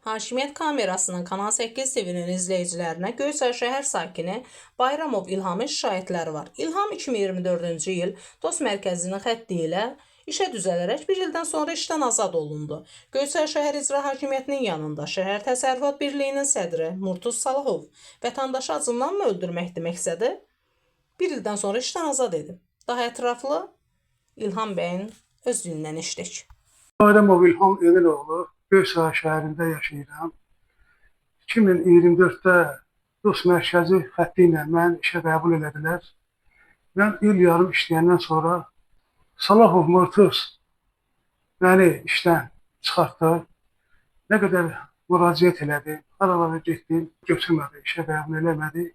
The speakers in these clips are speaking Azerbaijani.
Hakimiyyət kamerasının Kanal 8 TV-nin izləyicilərinə Göyçay şəhər sakini Bayramov İlhamın şikayətləri var. İlham 2024-cü il DOST mərkəzinin xətti ilə işə düzələrək bir ildən sonra işdən azad olundu. Göyçay şəhər icra hakimiyyətinin yanında Şəhər Təsərrüfat Birliyinin sədri Murtuz Salahov vətəndaşı acından mı öldürməkdir məqsədi? Bir ildən sonra işdən azad edib. Daha ətraflı İlham bəyin öz dilindən eşitdik. Bayramov İlham Eviloğlu Göyçay şəhərində yaşayıram. 2024-də DOST mərkəzi xətti ilə məni işə qəbul elədilər. Mən il yarım işləyəndən sonra Salahov Murtuz məni işdən çıxartdı. Nə qədər müraciət elədi, aralara getdim, götürmədi, işə qəbul eləmədi.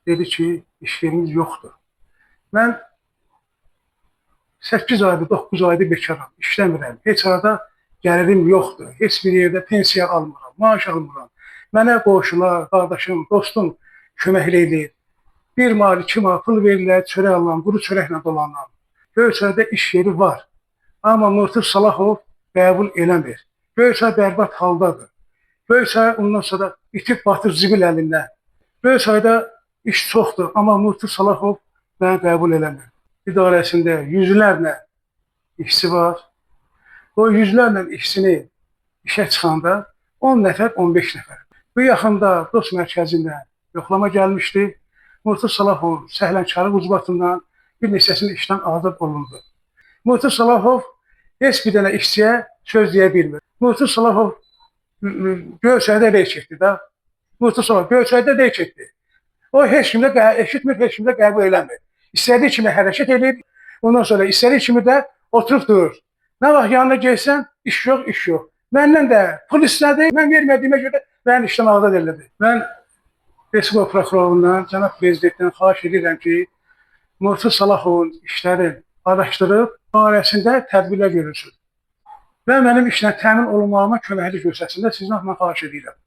Dedi ki, iş yerimiz yoxdur. Mən 8 aydır, 9 aydır bekaram, işləmirəm. Heç arada gəlirim yoxdur. Heç bir yerdə pensiya almıram, maaş almıram. Mənə qonşular, qardaşım, dostum kömək eləyir. 1 manat, 2 manat pul verirlər, çörək alıram, quru çörəklə dolanıram. Göyçayda iş yeri var. Amma Murtuz Salahov qəbul eləmir. Göyçay bərbad haldadır. Göyçay ondan sonra itib batır zibil əlindən. Göyçayda iş çoxdur, amma Murtuz Salahov məni qəbul eləmir. İdarəsində yüzlərlə işçi var. O yüzlərlə işçini işə çıxanda 10 nəfər, 15 nəfər. Bu yaxında DOST mərkəzindən yoxlama gəlmişdi. Murtuz Salahov səhlənkarlıq ucbatından bir neçəsinin işdən azad olundu. Murtuz Salahov heç bir dənə işçiyə söz deyə bilmir. Murtuz Salahov Göyçayda rey çəkdi da. Murtuz Salahov Göyçayda rey çəkdi. O heç kimdə eşitmir, heç kimdə qəbul eləmir. İstədiyi kimi hərəkət edir, ondan sonra istədiyi kimi də oturub durur. Nə vaxt yanına gelsən, iş yox, iş yox. Məndən də pul istədi, mən vermədiyimə görə məni işdən azad elədi. Mən Respublika prokurorundan, cənab prezidentdən xahiş edirəm ki, Murtuz Salahovun işlərini araşdırıb, barəsində tədbirlər görülsün. Və mənim işlə təmin olunmağıma köməklik göstərsin də sizdən mən xahiş edirəm.